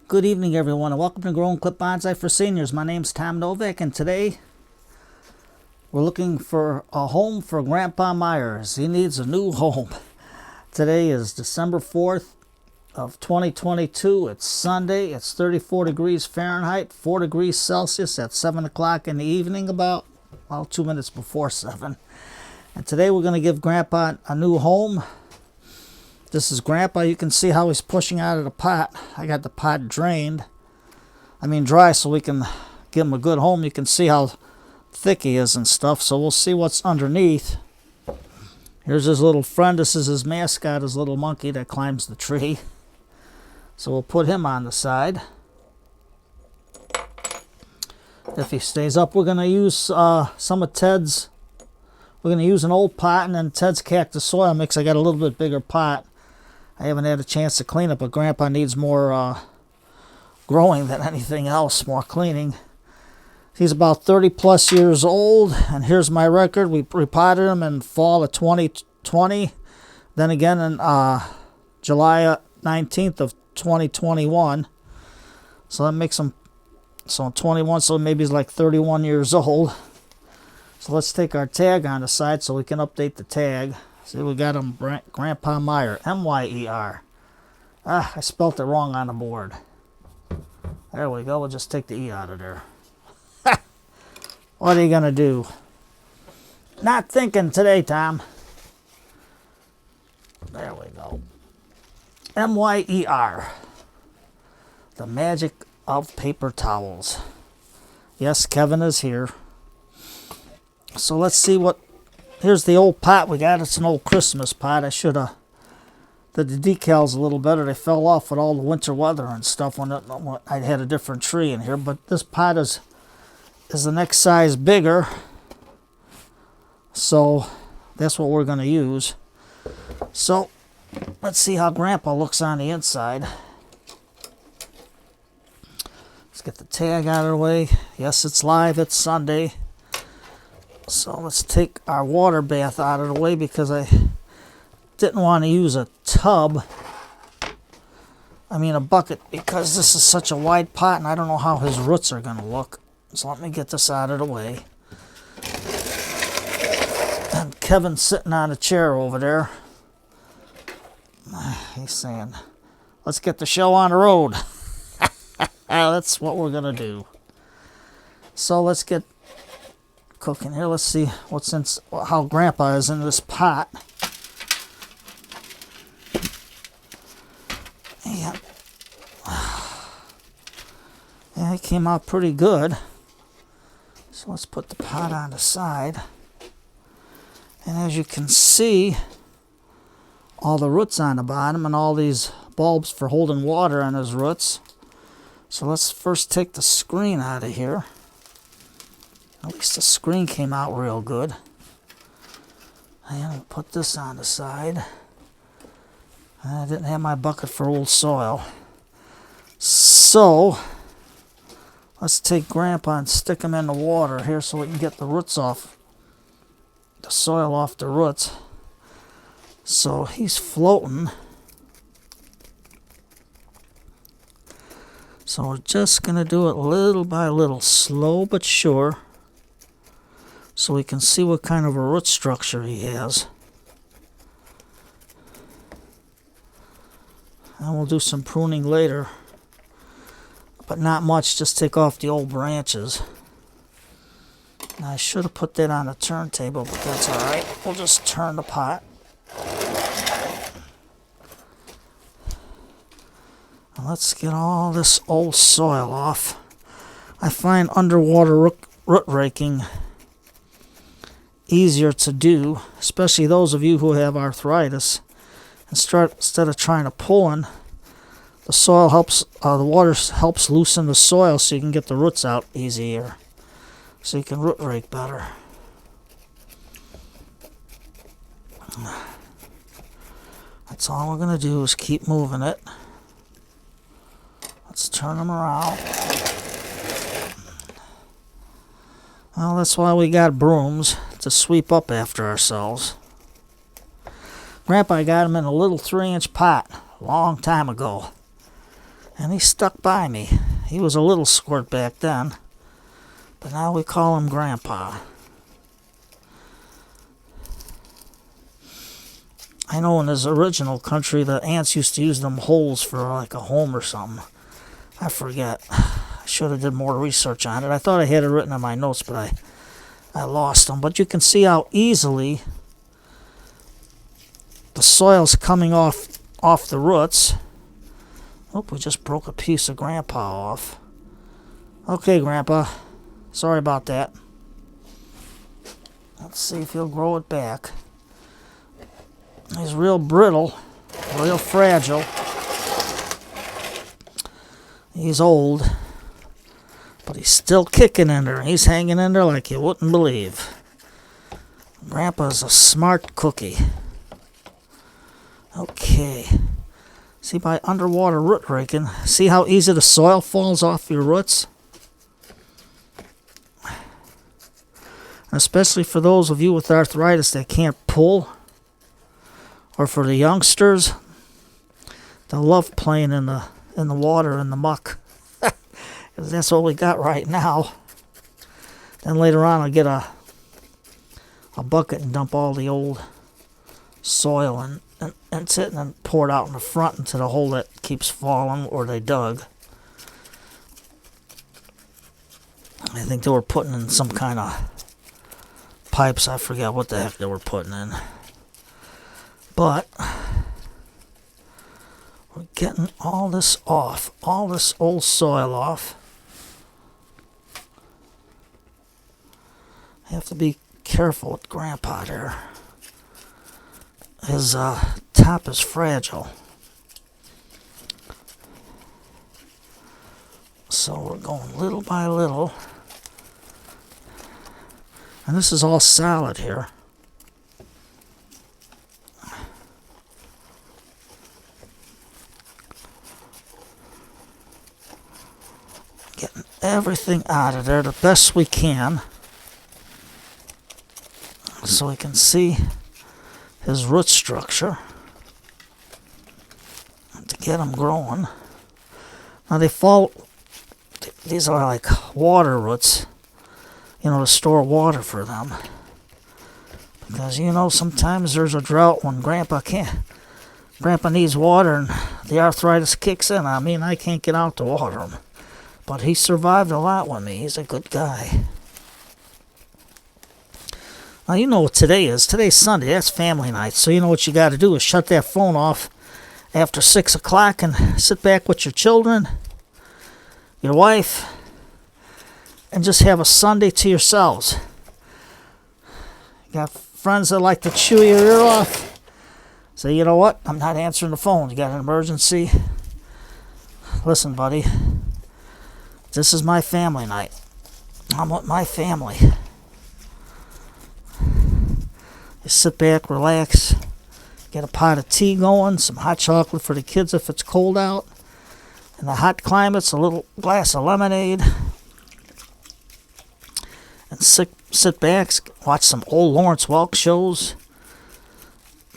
Good evening, everyone, and welcome to Growing Clip Bonsai for Seniors. My name's Tom Novak, and today we're looking for a home for Grandpa Myers. He needs a new home. Today is December 4th of 2022. It's Sunday. It's 34 degrees Fahrenheit, 4 degrees Celsius at 7 o'clock in the evening, about 2 minutes before 7. And today we're going to give Grandpa a new home. This is Grandpa. You can see how he's pushing out of the pot. I got the pot dry so we can give him a good home. You can see how thick he is and stuff. So we'll see what's underneath. Here's his little friend. This is his mascot, his little monkey that climbs the tree. So we'll put him on the side. If he stays up, we're going to use some of Ted's. We're going to use an old pot and then Ted's cactus soil mix. I got a little bit bigger pot. I haven't had a chance to clean it, but Grandpa needs more growing than anything else, more cleaning. He's about 30 plus years old, and here's my record. We repotted him in fall of 2020, then again in July 19th of 2021. So that makes him, 21, so maybe he's like 31 years old. So let's take our tag on the side so we can update the tag. See, we got him, Grandpa Myer, M-Y-E-R. I spelt it wrong on the board. There we go. We'll just take the E out of there. What are you going to do? Not thinking today, Tom. There we go. M-Y-E-R. The magic of paper towels. Yes, Kevin is here. So let's see what... Here's the old pot we got. It's an old Christmas pot. I should have did the decals a little better. They fell off with all the winter weather and stuff when I had a different tree in here. But this pot is the next size bigger. So that's what we're going to use. So let's see how Grandpa looks on the inside. Let's get the tag out of the way. Yes, it's live. It's Sunday. So let's take our water bath out of the way because I didn't want to use a bucket, because this is such a wide pot and I don't know how his roots are going to look. So let me get this out of the way. And Kevin's sitting on a chair over there. He's saying, let's get the show on the road. That's what we're going to do. So let's get cooking here. Let's see how Grandpa is in this pot. Yeah, it came out pretty good. So let's put the pot on the side. And as you can see, all the roots on the bottom and all these bulbs for holding water on his roots. So let's first take the screen out of here. At least the screen came out real good. And I'll put this on the side. I didn't have my bucket for old soil. So let's take Grandpa and stick him in the water here so we can get the roots off, the soil off the roots. So he's floating. So we're just going to do it little by little, slow but sure, so we can see what kind of a root structure he has. And we'll do some pruning later, but not much, just take off the old branches. Now I should have put that on the turntable, but that's alright. We'll just turn the pot. And let's get all this old soil off. I find underwater root raking easier to do, especially those of you who have arthritis. Instead of trying to pull in, the soil helps, the water helps loosen the soil so you can get the roots out easier, so you can root rake better. That's all we're going to do is keep moving it. Let's turn them around. Well, that's why we got brooms, to sweep up after ourselves. Grandpa got him in a little 3-inch pot a long time ago. And he stuck by me. He was a little squirt back then, but now we call him Grandpa. I know in his original country, the ants used to use them holes for like a home or something. I forget. I should have did more research on it. I thought I had it written in my notes, but I lost them. But you can see how easily the soil's coming off the roots. Oh, we just broke a piece of Grandpa off. Okay, Grandpa. Sorry about that. Let's see if he'll grow it back. He's real brittle, real fragile. He's old, but he's still kicking in there. He's hanging in there like you wouldn't believe. Grandpa's a smart cookie. Okay. See, by underwater root raking, see how easy the soil falls off your roots? Especially for those of you with arthritis that can't pull. Or for the youngsters, they love playing in the water, in the muck. Because that's what we got right now. Then later on I'll get a bucket and dump all the old soil and sit and then pour it out in the front into the hole that keeps falling or they dug. I think they were putting in some kind of pipes. I forget what the heck they were putting in. But we're getting all this off, all this old soil off. I have to be careful with Grandpa there. His top is fragile. So we're going little by little. And this is all solid here. Getting everything out of there the best we can so we can see his root structure to get them growing. Now these are like water roots, you know, to store water for them. Because, you know, sometimes there's a drought when Grandpa needs water and the arthritis kicks in. I mean, I can't get out to water him. But he survived a lot with me. He's a good guy. Now, you know what today is. Today's Sunday. That's family night. So you know what you got to do is shut that phone off after 6 o'clock and sit back with your children, your wife, and just have a Sunday to yourselves. You got friends that like to chew your ear off. Say, you know what? I'm not answering the phone. You got an emergency? Listen, buddy. This is my family night. I'm with my family. You sit back, relax, get a pot of tea going, some hot chocolate for the kids if it's cold out. In the hot climates, a little glass of lemonade. And sit back, watch some old Lawrence Welk shows.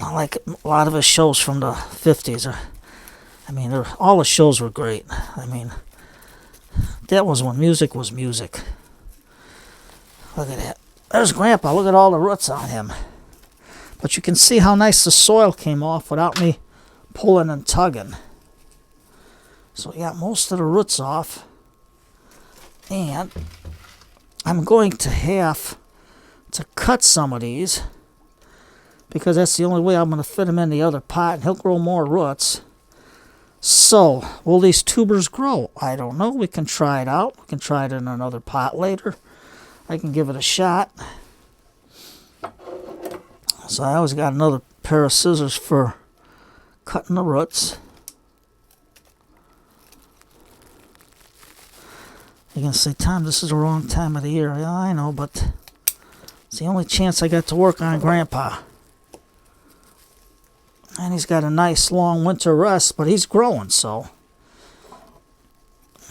I like a lot of his shows from the 50s. I mean, all the shows were great. I mean, that was when music was music. Look at that. There's Grandpa. Look at all the roots on him. But you can see how nice the soil came off without me pulling and tugging. So we got most of the roots off. And I'm going to have to cut some of these because that's the only way I'm going to fit him in the other pot and he'll grow more roots. So, will these tubers grow? I don't know. We can try it out. We can try it in another pot later. I can give it a shot. So I always got another pair of scissors for cutting the roots. You're going to say, Tom, this is the wrong time of the year. Yeah, I know, but it's the only chance I got to work on Grandpa. And he's got a nice long winter rest, but he's growing, so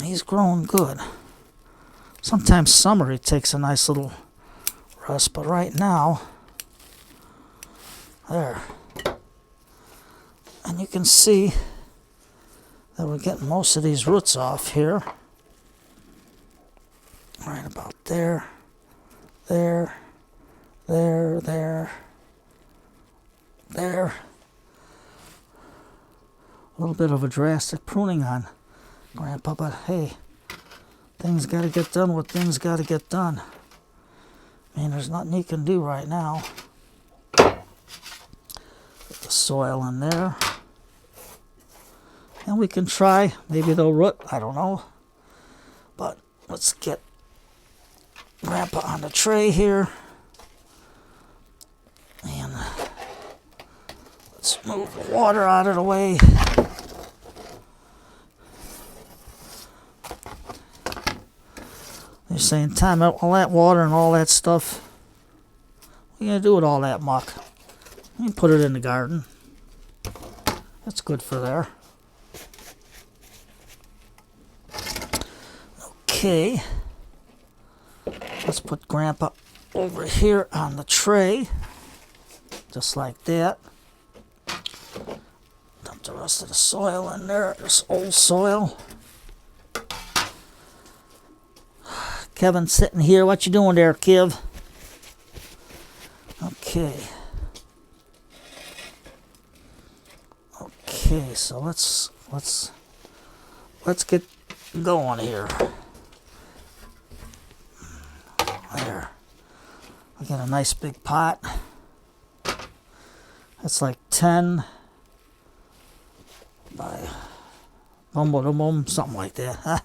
he's growing good. Sometimes summer he takes a nice little rest, but right now, there. And you can see that we're getting most of these roots off here. Right about there, there, there, there, there. A little bit of a drastic pruning on Grandpa, but hey, things got to get done what things got to get done. I mean, there's nothing he can do right now. Put the soil in there. And we can try, maybe they'll root, I don't know. But let's get Grandpa on the tray here. And let's move the water out of the way. They're saying, Tom, all that water and all that stuff, what are you going to do with all that muck? You can put it in the garden. That's good for there. Okay. Let's put Grandpa over here on the tray. Just like that. Dump the rest of the soil in there. This old soil. Kevin's sitting here. What you doing there, Kev? Okay. Okay, so let's get going here. There. I got a nice big pot. That's like 10 by something like that. Huh?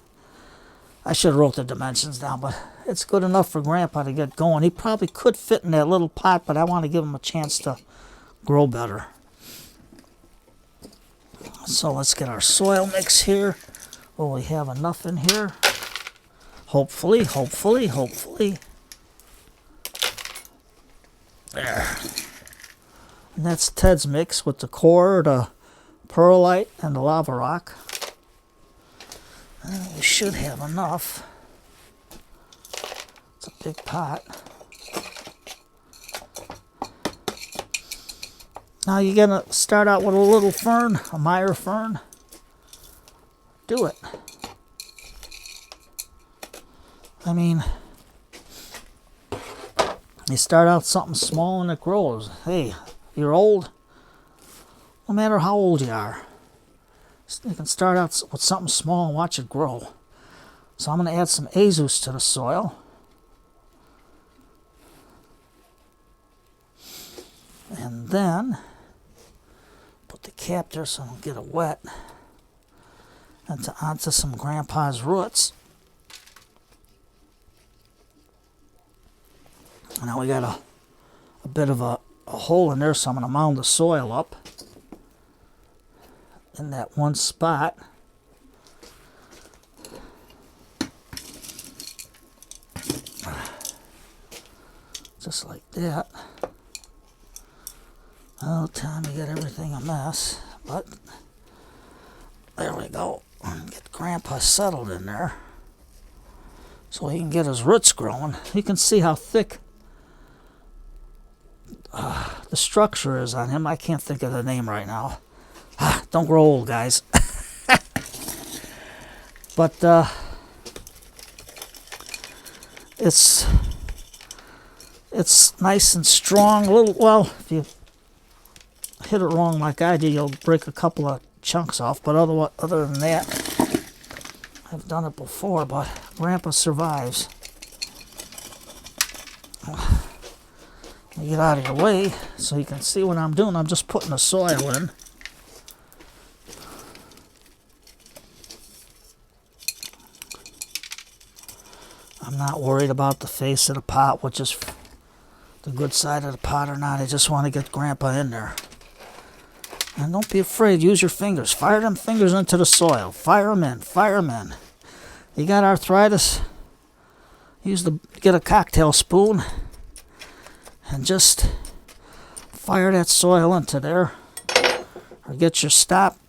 I should have wrote the dimensions down, but it's good enough for Grandpa to get going. He probably could fit in that little pot, but I want to give him a chance to grow better. So let's get our soil mix here. Will we have enough in here? Hopefully, hopefully, hopefully. There. And that's Ted's mix with the core, the perlite, and the lava rock. We should have enough. It's a big pot. Now you're going to start out with a little fern, a Myer fern. Do it. I mean, you start out something small and it grows. Hey, you're old. No matter how old you are. You can start out with something small and watch it grow. So I'm going to add some azus to the soil. And then put the cap there so I don't get it wet. And onto some Grandpa's roots. Now we got a bit of a hole in there, so I'm going to mound the soil up in that one spot. Just like that. Oh, Tom, you got everything a mess, but there we go. Get Grandpa settled in there so he can get his roots growing. You can see how thick the structure is on him. I can't think of the name right now. Don't grow old, guys. But it's nice and strong. A little, well, if you hit it wrong like I did, you'll break a couple of chunks off. But other than that, I've done it before. But Grandpa survives. Let me get out of your way so you can see what I'm doing. I'm just putting the soil in. I'm not worried about the face of the pot, which is the good side of the pot or not. I just want to get Grandpa in there. And don't be afraid. Use your fingers. Fire them fingers into the soil. Fire them in. Fire them in. You got arthritis? Get a cocktail spoon and just fire that soil into there. Or get your chopstick,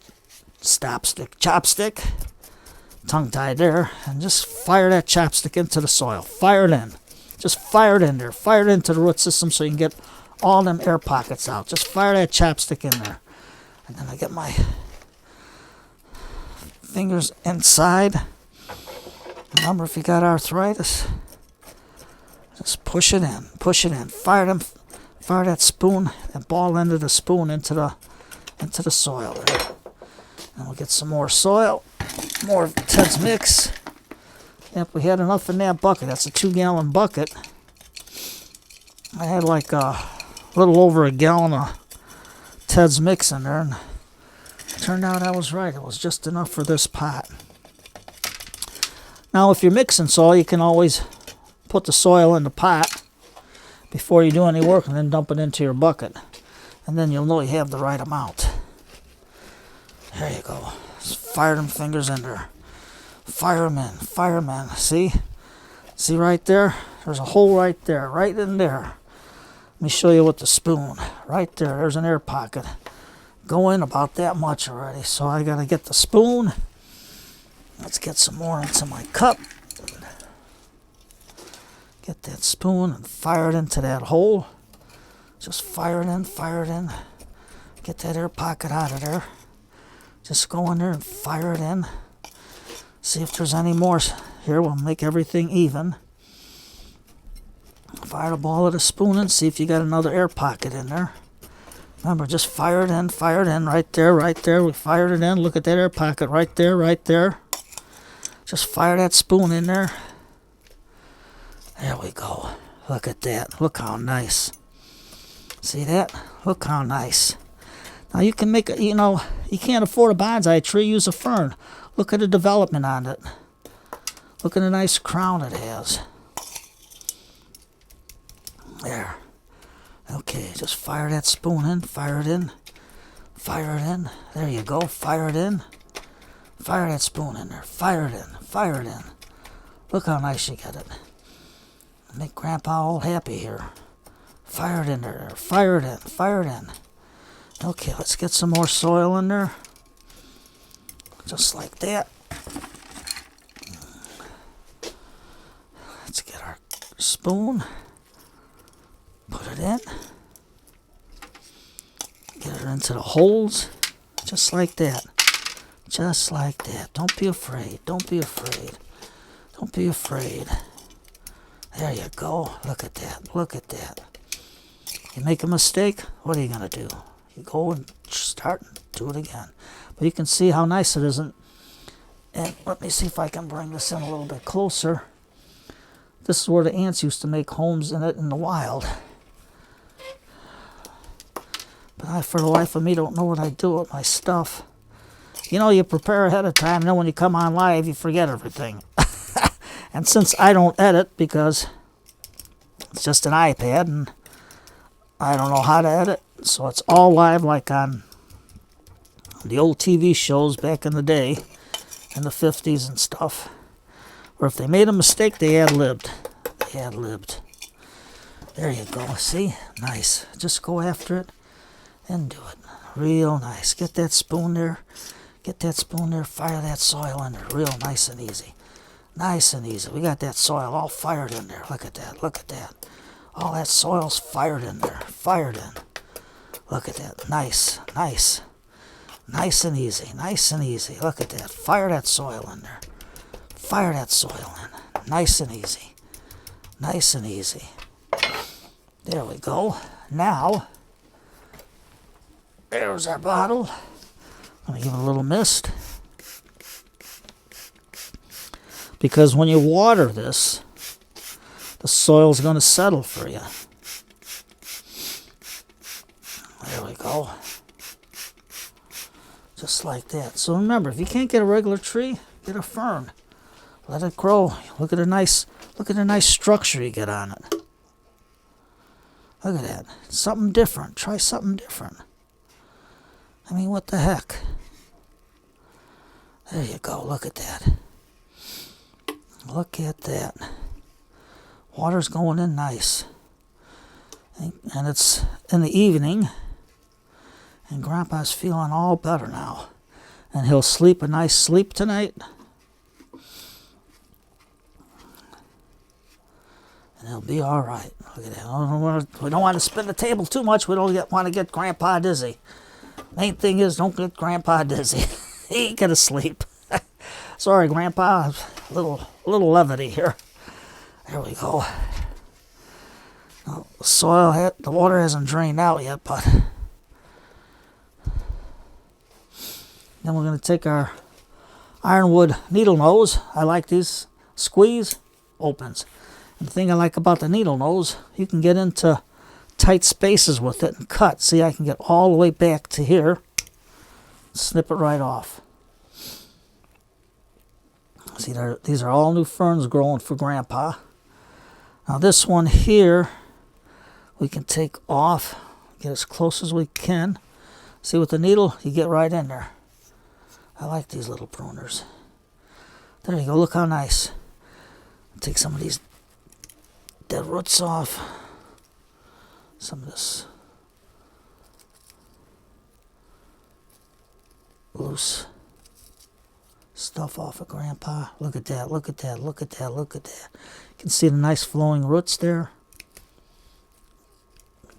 tongue-tied there, and just fire that chopstick into the soil. Fire it in. Just fire it in there. Fire it into the root system so you can get all them air pockets out. Just fire that chopstick in there. And then I get my fingers inside. Remember, if you got arthritis, just push it in, push it in. Fire that spoon, that ball end of the spoon into the soil there. And we'll get some more soil, more of Ted's mix. Yep, we had enough in that bucket. That's a 2-gallon bucket. I had like a little over a gallon of Ted's mix in there, and it turned out I was right. It was just enough for this pot. Now, if you're mixing soil, you can always put the soil in the pot before you do any work and then dump it into your bucket. And then you'll know you have the right amount. There you go. Just fire them fingers in there. Fire them in. Fire them in. See? See right there? There's a hole right there. Right in there. Let me show you with the spoon. Right there. There's an air pocket. Go in about that much already. So I got to get the spoon. Let's get some more into my cup. Get that spoon and fire it into that hole. Just fire it in, fire it in. Get that air pocket out of there. Just go in there and fire it in. See if there's any more here. We'll make everything even. Fire the ball of the spoon and see if you got another air pocket in there. Remember, just fire it in, right there, right there. We fired it in. Look at that air pocket right there, right there. Just fire that spoon in there. There we go. Look at that. Look how nice. See that? Look how nice. Now you can make it, you know, you can't afford a bonsai tree, use a fern. Look at the development on it. Look at the nice crown it has. There. Okay, just fire that spoon in, fire it in, fire it in. There you go, fire it in. Fire that spoon in there, fire it in, fire it in. Look how nice you get it. Make Grandpa all happy here. Fire it in there, fire it in, fire it in. Okay, let's get some more soil in there. Just like that. Let's get our spoon. Put it in. Get it into the holes. Just like that. Just like that. Don't be afraid. Don't be afraid. Don't be afraid. There you go. Look at that. Look at that. You make a mistake, what are you going to do? You go and start and do it again. But you can see how nice it is. And let me see if I can bring this in a little bit closer. This is where the ants used to make homes in it in the wild. But I, for the life of me, don't know what I do with my stuff. You know, you prepare ahead of time, and then when you come on live, you forget everything. And since I don't edit, because it's just an iPad, and I don't know how to edit, so it's all live like on the old TV shows back in the day, in the 50s and stuff. Or if they made a mistake, they ad-libbed. They ad-libbed. There you go. See? Nice. Just go after it and do it. Real nice. Get that spoon there. Get that spoon there. Fire that soil in there. Real nice and easy. Nice and easy. We got that soil all fired in there. Look at that. Look at that. All that soil's fired in there. Fired in. Look at that. Nice. Nice. Nice and easy. Nice and easy. Look at that. Fire that soil in there. Fire that soil in. Nice and easy. Nice and easy. There we go. Now, there's our bottle. I'm going to give it a little mist. Because when you water this, the soil's going to settle for you. There we go. Just like that. So remember, if you can't get a regular tree, get a fern. Let it grow. Look at the nice structure you get on it. Look at that. Something different. Try something different. I mean, what the heck? There you go. Look at that. Look at that. Water's going in nice. And it's in the evening. And Grandpa's feeling all better now. And he'll sleep a nice sleep tonight. And he'll be all right. Look at that. We don't want to spin the table too much. We don't want to get Grandpa dizzy. Main thing is, don't get Grandpa dizzy. He ain't going to sleep. Sorry, Grandpa. A little levity here. There we go. Now, the water hasn't drained out yet, but then we're going to take our ironwood needle nose. I like these. Squeeze, opens. And the thing I like about the needle nose, you can get into tight spaces with it and cut. See, I can get all the way back to here. Snip it right off. See, these are all new ferns growing for Grandpa. Now this one here, we can take off, get as close as we can. See, with the needle, you get right in there. I like these little pruners. There you go, look how nice. Take some of these dead roots off. Some of this loose stuff off of Grandpa. Look at that, look at that, look at that, look at that. You can see the nice flowing roots there.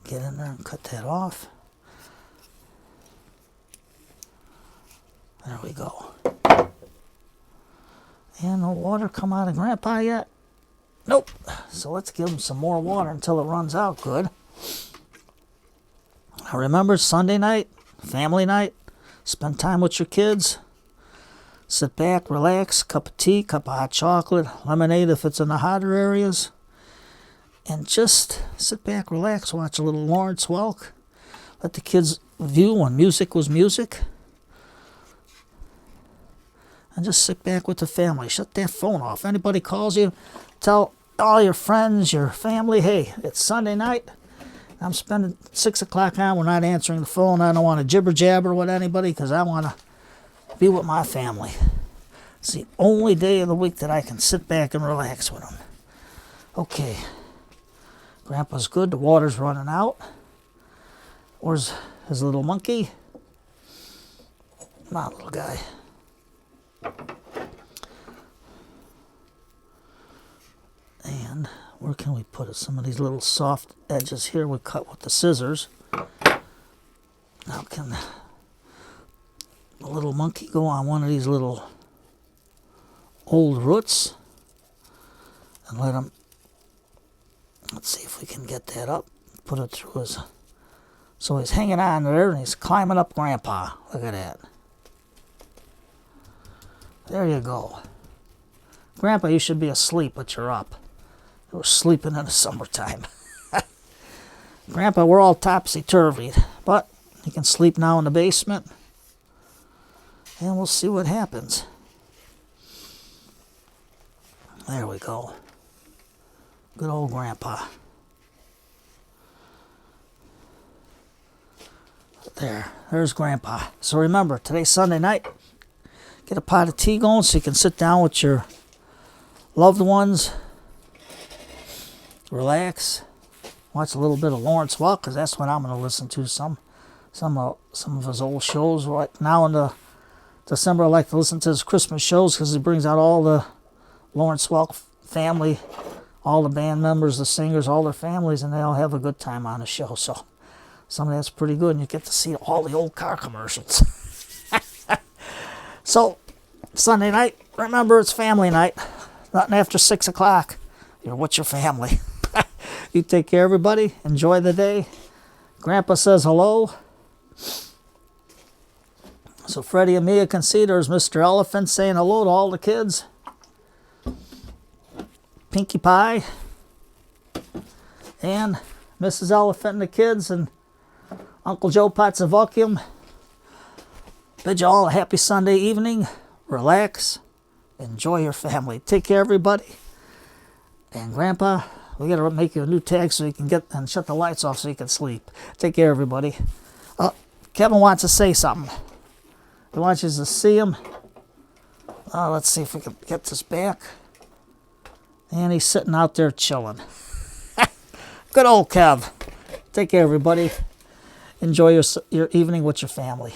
Get in there and cut that off. There we go. And no water come out of Grandpa yet? Nope. So let's give him some more water until it runs out good. Now remember, Sunday night, family night, spend time with your kids. Sit back, relax, cup of tea, cup of hot chocolate, lemonade if it's in the hotter areas. And just sit back, relax, watch a little Lawrence Welk. Let the kids view when music was music. And just sit back with the family. Shut that phone off. Anybody calls you, tell all your friends, your family, hey, it's Sunday night. I'm spending 6 o'clock on. We're not answering the phone. I don't want to jibber jabber with anybody because I want to be with my family. It's the only day of the week that I can sit back and relax with them. Okay. Grandpa's good. The water's running out. Where's his little monkey? Come on, little guy. And where can we put it? Some of these little soft edges here we cut with the scissors. Now can the little monkey go on one of these little old roots and let him, let's see if we can get that up, put it through his, so he's hanging on there and he's climbing up Grandpa. Look at that. There you go. Grandpa, you should be asleep, but you're up. You were sleeping in the summertime. Grandpa, we're all topsy-turvy, but you can sleep now in the basement, and we'll see what happens. There we go. Good old Grandpa. There's Grandpa. So remember, today's Sunday night. Get a pot of tea going so you can sit down with your loved ones. Relax. Watch a little bit of Lawrence Welk, because that's what I'm going to listen to. Some of his old shows. Right now in the December, I like to listen to his Christmas shows because he brings out all the Lawrence Welk family, all the band members, the singers, all their families, and they all have a good time on the show. So some of that's pretty good, and you get to see all the old car commercials. So, Sunday night, remember it's family night. Nothing after 6 o'clock. You're with your family. You take care, everybody. Enjoy the day. Grandpa says hello. So Freddie and Mia can see there's Mr. Elephant saying hello to all the kids. Pinkie Pie. And Mrs. Elephant and the kids and Uncle Joe Pots of Vacuum. Bid you all a happy Sunday evening. Relax. Enjoy your family. Take care, everybody. And Grandpa, we got to make you a new tag so you can get and shut the lights off so you can sleep. Take care, everybody. Kevin wants to say something. He wants you to see him. Let's see if we can get this back. And he's sitting out there chilling. Good old Kev. Take care, everybody. Enjoy your evening with your family.